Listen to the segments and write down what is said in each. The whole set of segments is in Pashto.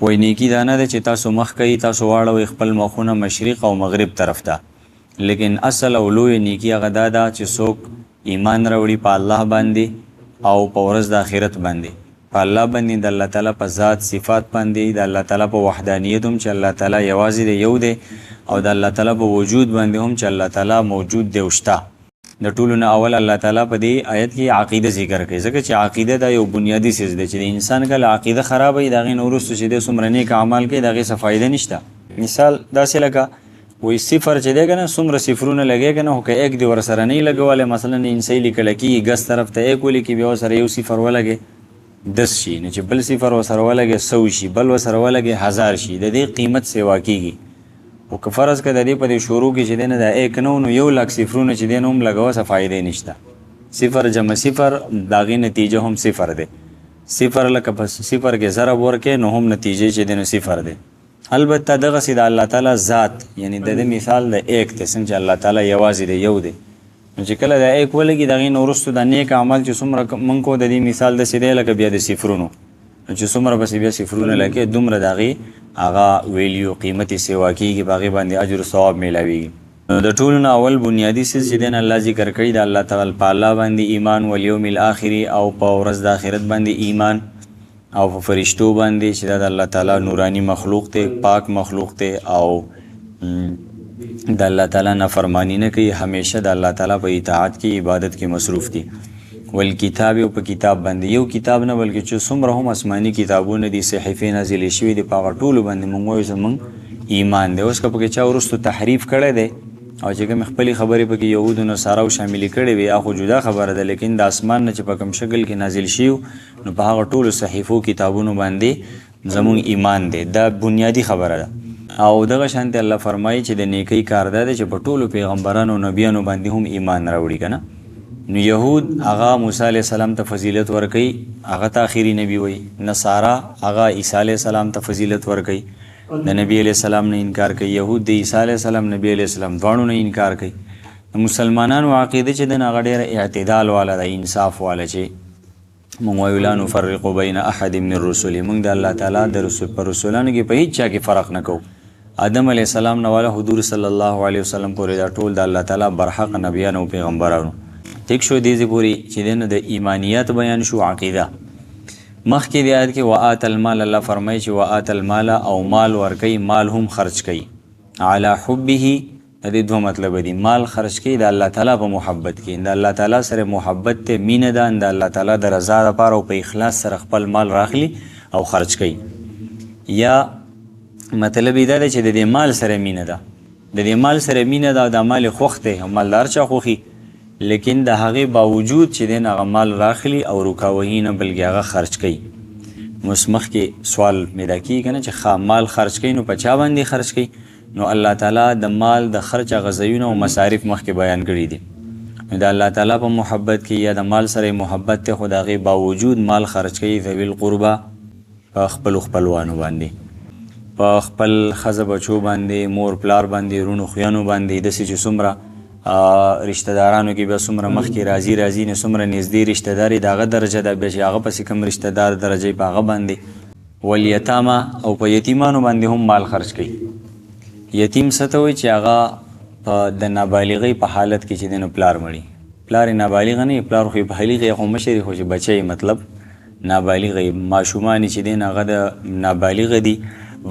وای نیکی دا نه ده چې تاسو مخ کوي، تاسو واړوئ خپل مخونه مشرق او مغرب طرف ته، لیکن اصل او لوی نیکی هغه دا ده چې څوک ایمان راوړي په الله باندې او په ورځ د آخرت باندې، په الله باندې، د الله تعالی په ذات صفات باندې، د الله تعالی په وحدانیت هم چې الله تعالی یوازې دی، یو دی، او د الله تعالی په وجود باندې هم چې الله تعالی موجود دی او شته. د ټولو نه اول الله تعالی په دې آیت کې عقیده ذکر کوي، ځکه چې عقیده دا یو بنیادی څیز دی چې د انسان کله عقیده خراب وي د هغې نه وروسته چې دی څومره نیک اعمال کوي د هغې څه فایده نشته. مثال داسې لکه وایي صفر چې دی که نه څومره صفرونه لګی که نه، خو که ایک دې ورسره نه یې لګولی، مثلا انسۍ لیکلی کېږي ګس طرف ته ایک ولیکي، بیا ورسره یو صفر ولګې 10 شي، نو چې بل صفر ورسره ولګې 100 شي، بل ورسره ولګې 1000 شي، د دې قیمت سیوا کېږي. او که فرض که د دې په دې شروع کې چې دی نه دا ایک نه و، نو 1,00,000 صفرونه چې دی نه هم لګوه څه فایدې نشته. صفر جمع صفر د هغې نتیجه هم صفر دی. صفر لکه په صفر کې ضرب ورکې نو هم نتیجې چې دی نو صفر دی. البته دغسې د الله تعالی ذات یعنی د دې مثال د ایک دی، څنګه چې الله تعالی یوازې دی، یو دی، نو چې کله د ایک ولګي د هغې نه وروستو د نیک عمل چې څومره موږ کو د دې مثال داسې دی لکه بیا د صفرونو، نو چې څومره پسې بیا صفرونه لګې دومره د هغې هغه ویلیو قیمت یې سیوا کېږي، په هغې باندې اجر و ثواب میلاویږي. د ټولو نه اول بنیادي څیز چې دی نه الله ذکر کړي د الله تعالی په الله باندې ایمان، والیوم الاخري او په ورځ د آخرت باندې ایمان، او په فرشتو باندې چې دا د الله تعالی نورانی مخلوق دی، پاک مخلوق دی، او د الله تعالی نافرمانی نه کوي، همیشه د الله تعالی په اطاعت کې عبادت کې مصروف دي. والکتاب او په کتاب باندې، یو کتاب نه بلکې چې څومره هم آسماني کتابونه دي، صحیفې نازلې شوي دي، په هغه ټولو باندې موږ وایو زموږ ایمان دی. اوس که پکې چا وروستو تحریف کړی دی او چې کومې خپلې خبرې پکې یهودو نصاراو شاملې کړې وي، هغه خو جدا خبره ده، لیکن د اسمان نه چې په کوم شکل کې نازل شي نو په هغه ټولو صحیفو کتابونو باندې زموږ ایمان دی. دا بنیادی خبره ده. او دغه شانتې الله فرمایي چې د نیکۍ کار دا دی چې په ټولو پیغمبرانو او نبیانو باندې هم ایمان راوړي که نه. نو یهود هغه موسی علیه السلام ته فضیلت ورکوي، هغه ته آخري نبی وایي. نصارا هغه عیسی علیه السلام ته فضیلت ورکوي، د نبی علیه السلام نه انکار کوي. یهود د عیسی علیه السلام نبی علیه السلام دواړو نه انکار کوي. د مسلمانانو عقیده چې دی نه هغه ډېره اعتدال والا ده، انصاف والا، چې موږ وایو لا نفرق بین احد من الرسل، موږ د الله تعالی د په رسولانو کې په هیڅ چا کې فرق نه کوو. آدم علیه السلام نه والا حضور صلی الله علیه وسلم پورې دا ټول د الله تعالی برحق نبیان او پیغمبرانو. ټیک شو دې ځای پورې چې دی نه د ایمانیات بیان شو، عقیده. مخکې د آیت کې وآت المال، الله فرمایي چې وآت المال او مال ورکوي، مال هم خرج کوي، علی حبه، د دې دوه مطلب دي. مال خرج کوي د الله تعالی په محبت کې، د الله تعالی سره محبت ته مینه ده، د الله تعالی د رضا لپاره او په اخلاص سره خپل مال راخلي او خرج کوي. یا مطلب دا دی چې د دې مال سره مینه ده، د دې مال سره مینه ده او د مال خوښ دی، مالدار چا خوښي، لیکن د هغې باوجود چې دی هغه مال راخلي او رکاوهي نه بلکې هغه خرج کوي. اوس مخکې سوال پیدا کېږي که نه چې مال خرج کوي نو په چا باندې خرج کوي؟ نو الله تعالی د مال د خرج هغه ځایونه او مصارف مخکې بیان کړي دي. نو د الله تعالی په محبت کې یا د مال سره محبت ته خو د هغې باوجود مال خرج کوي ذوي القربا، په خپلو خپلوانو باندې، په خپل ښځه بچو باندې، مور پلار باندې، رونو خویانو باندې، داسې چې څومره رشتہ دارانو کې بیا څومره مخکې راځي نه څومره نږدې رشتہ داري د هغه درجه ده، بیا چې هغه پسې کوم رشتہ دار درجه په هغه باندې. والیتامه او په یتیمانو باندې هم مال خرج کوي. یتیم څه ته وایي چې هغه د نابالغۍ په حالت کې چې دی نو پلار مړي، پلار یې نابالغه نه وي، پلار خو یې بالغ خو مشر خو چې بچی مطلب نابالغه یې، ماشومان چې دی هغه د نابالغه دي،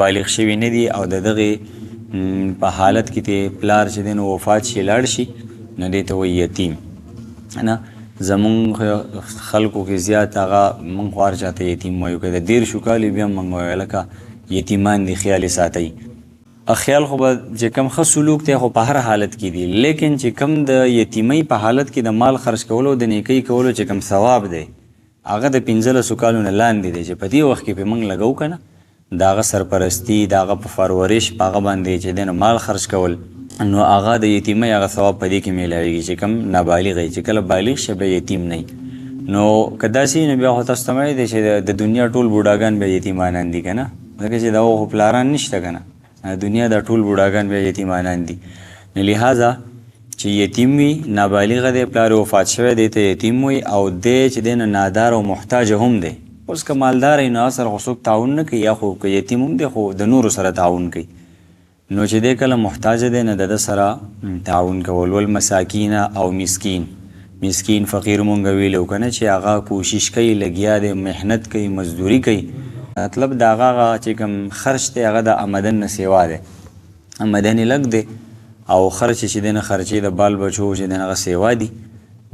بالغ شوي نه دي، او د دغې په حالت کې ته پلار چې دی نو وفات شي لاړ شي نو دې ته وایي یتیم. نه زمونږ خلکو کې زیات هغه موږ خو هر چاته یتیم وایو، که د 13 کالو بیا موږ وایو لکه یتیمان دي، خیال یې ساتئ. خیال خو به چې کوم ښه سلوک دی خو په هر حالت کې دی، لیکن چې کوم د یتیمۍ په حالت کې د مال خرج کولو د نیکۍ کولو چې کوم ثواب دی هغه د 15 کالو نه لاندې دی، چې په دې وخت کې پې موږ لګو که نه د هغه سرپرستی، د هغه په پرورش، په هغه باندې چې دی نو مال خرج کول، نو هغه د یتیمۍ هغه ثواب په دې کې میلاویږي چې کوم نابالغ وي. چې کله بالغ شي بیا یتیم نه وي. نو که داسې نو بیا خو تاسو ته معلوم دی چې د دنیا ټول بوډاګان بیا یتیمانان دي که نه، ځکه چې د هغو خو پلاران نشته که نه، دنیا دا ټول بوډاګان بیا یتیمانان دي. نو لہذا چې یتیم وي، نابالغه دی، پلار وفات شوی دی ته یتیم وي، او دی چې دی نو نادار او محتاج هم دی، اوس که مالدار یې نو سره خو څوک تعاون نه کوي، یا خو که یتیم هم دی خو د نورو سره تعاون کوي. نو چې دی کله محتاج دی نه د ده سره تعاون کول. والمساکین او مسکین فقیر مونږ ویلو که نه چې هغه کوشش کوي، لګیا دی، محنت کوي، مزدوري کوي. مطلب د هغه چې کوم خرچ دی هغه د آمدن نه سیوا دی، آمدن یې لږ دی او خرچ چې دی نه خرچې د بال بچو چې دی هغه سیوا دي.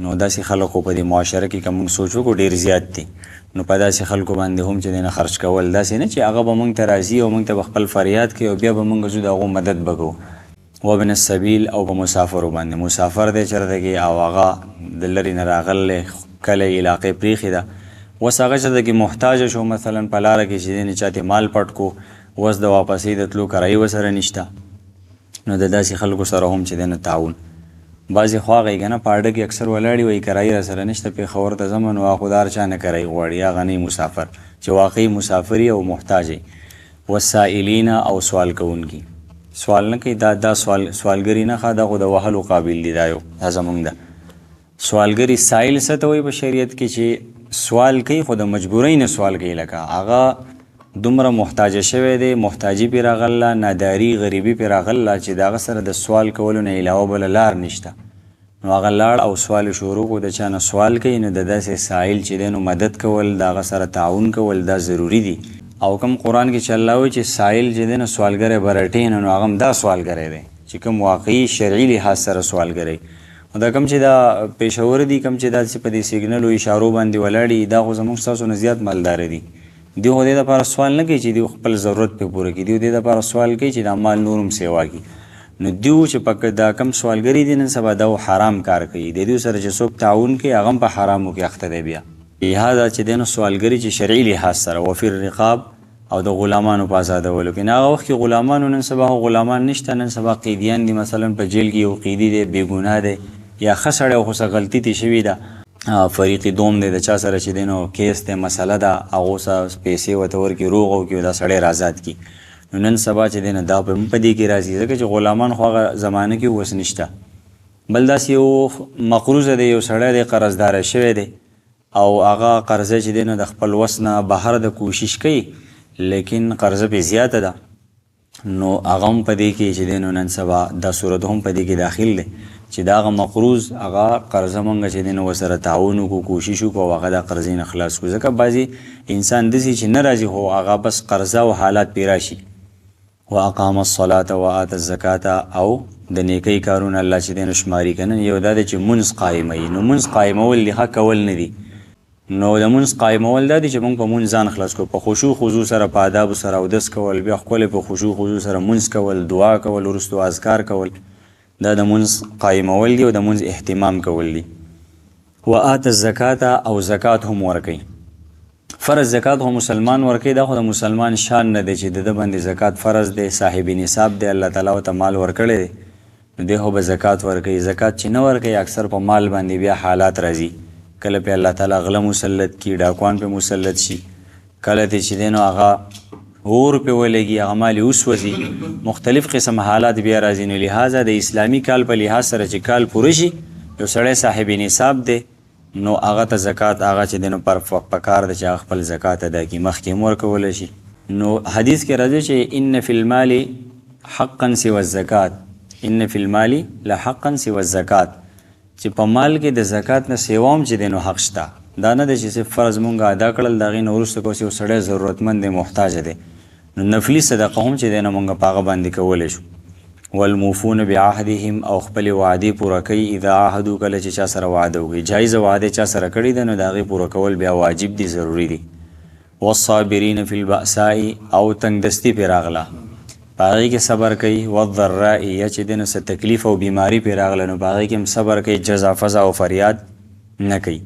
نو داسې خلکو په دې معاشره کې که موږ سوچ وکړو ډېر زیات دي. نو په داسې خلکو باندې هم چې دی نه خرچ کول، داسې نه چې هغه به موږ ته راځي او موږ ته به خپل فریاد کوي او بیا به موږ ځو د هغو مدد به کوو. وابن السبیل او په مسافرو باندې، مسافر دی چېرته کې او هغه د لرې نه راغلی کلی علاقې پرېښې ده، اوس هغه چېرته کې محتاجه شو، مثلا په لاره کې چې دی نه چاته مال پټ کو، اوس د واپسۍ د تلو کرایي ورسره نشته. نو د داسې خلکو سره هم چې دی نه تعاون. بعضې خو هغه یې که نه په اډه کې اکثر ولاړې وایي کرایي راسره نشته، پېښور ته ځم نو هغه خو د هر چا نه کرایي غواړي، هغه نه مسافر چې واقعي مسافر او محتاج یې. والسائلین او سوال کوونکي، سوال نه کوي، دا سوالګري نه ښه، دا خو د وهلو قابل دي. دا زمونږ ده سوالګري. سائل څه ته وایي په شریعت کې؟ چې سوال کوي خو د مجبورۍ نه سوال کوي، لکه هغه دومره محتاجه شوی دی، محتاجي پې راغله، ناداري غریبي پې راغله چې د هغه سره د سوال کولو نه علاوه بله لار نشته. نو هغه لاړ او سوال شروع کړو، د چا نه سوال کوي. نو د داسې سائل چې دی نو مدد کول، د هغه سره تعاون کول دا ضروري دي. او کوم قرآن کې چې الله وایي چې سائل چې دی نو سوالګری به رټې نه، نو هغه هم دا سوالګری دی چې کوم واقعي شرعي لحاظ سره سوالګری. دا کوم چې دا پېښور دي، کوم چې داسې په دې سیګنلو اشارو باندې ولاړ، دا خو زموږ ستاسو نه زیات مالداره دي. دی خو دې دپاره سوال نه کوي چې دی خپل ضرورت پې پوره کړي، دی دې دپاره سوال کوي چې دا مال نور هم سیوا کړي. نو دیو چې پکې دا کم سوالګري دي نن سبا دا حرام کار کوي، د دې سره چې څوک تعاون کوي هغه هم په حرامو کې اخته دی. بیا لهذا چې دی نو سوالګري چې شرعي لحاظ سره وفي الرقاب او د غلامانو په آزادولو کې. نه هغه وخت کې غلامانو، نن سبا غلامان نشته، نن سبا قیدیان دي. مثلا په جیل کې یو قیدي دی بې ګناه دی یا ښه سړی خو څه غلطي ترې شوې ده، فریق دوم دی، د چا سره چې دی نو کیس دی، مسله ده، هغو څه پیسې ورته ورکړي، روغ وکړي، دا سړی رازاد کړي. نو نن سبا چې دی نه دا په دې کې راځي، ځکه چې غلامان خو هغه زمانه کې اوس نشته. بل داسې یو مقروضه دی، یو سړی دی قرضداره شوی دی او هغه قرضه چې دی نو د خپل وس نه بهر د کوشش کوي، لیکن قرضه پې زیاته ده. نو هغه هم په دې کې چې دی نو نن سبا دا صورت هم په دې کې داخل دی چې دا هغه مقروض هغه قرضه مونږ چې دی نو ورسره تعاون وکړو، کوشش وکړو او هغه دا قرضې نه خلاص کړو. ځکه بعضې انسان داسې چې نه راځي خو هغه بس قرضه او حالات پې راشي. واقام الصلاة وآت الزکاة او د نیکۍ کارونه الله چې دی نو شماري که نه. یو دا دی چې منځ قایموي، نو منځ قایمول د حق کول نه دي. نو د منځ قایمول دا دی چې موږ په منځ ځان خلاص کړو، په خشوع خضوع سره، په آدابو سره اودس کول، بیا ښکلی په خشوع خضوع سره منځ کول، دعا کول، وروستو اذکار کول، دا د منځ قایمول دي او د منځ اهتمام کول دي. وآت الزکاة او زکات هم ورکوي. فرض زکات خو مسلمان ورکوي، دا خو د مسلمان شان نه دی چې د ده باندې زکات فرض دی، صاحب نصاب دی، الله تعالی ورته مال ورکړی دی، نو دی خو به زکات ورکوي. زکات چې نه ورکوي اکثر په مال باندې بیا حالات راځي، کله پې الله تعالی غله مسلط کي، ډاکوان پې مسلط شي، کله تی چې دی نو هغه اور پې ولګي، هغه مال یې وسوځي، مختلف قسم حالات بیا راځي. نو لهذا د اسلامي کال په لحاظ سره چې کال پوره شي، یو سړی صاحب نصاب دی، نو هغه ته زکات هغه چې دی نو پکار دی چې هغه خپل زکات ادا کړي، مخکې هم ورکولی شي. نو حدیث کې راځي چې ان فی المال حقا سوى الزکات، ان فی المال لحقا سوى الزکات، چې په مال کې د زکات نه سیوا هم چې دی نو حق شته. دا نه دی چې صرف فرض مونږ ادا کړل، د هغې نه وروسته که یو سړی ضرورتمند دی، محتاج دی، نو نفلي صدقه هم چې دی نو مونږ په هغه باندې کولی شو. والموفون بعهدهم او خپل وعدې پوره کوي، اذا عهدو کله چې چا سره وعده وکړي، جایزه وعده چا سره کړې ده نو د هغې پوره کول بیا واجب دي، ضروري دي. والصابرین فی البأساء او تنګدستي پې راغله په هغې کې صبر کوي، والضراء یا چې دی نو څه تکلیف او بیماري پې راغله نو په هغې کې هم صبر کوي، جزا فضا او فریاد نه کوي.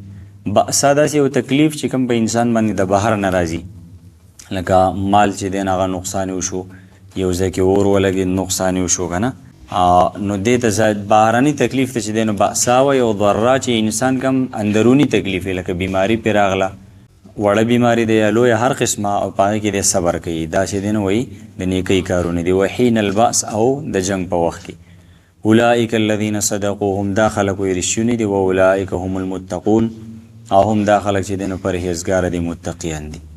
بأسا داسې یو تکلیف چې کوم په انسان باندې د بهر نه راځي، لکه مال چې دی هغه نقصان وشو، یو ځای کې اور ولګېد نقصان وشو که نه، نو دې ته بهرني تکلیف ته چې دی نو بأسا وایي. او ضرا چې انسان کم اندروني تکلیف لکه بیماري پې راغله، وړه بیماری دی یا لویه هر قسمه، او په هغې کې دی صبر کوي، دا چې دی نو وایي د نیکۍ کارونه دي. وحین البأس او د جنګ په وخت کې. اولئک الذین صدقوا، هم دا خلک وایي رښتوني دي، و اولئک هم المتقون او هم دا خلک چې دی نو پرهیزګاره دي متقیان دي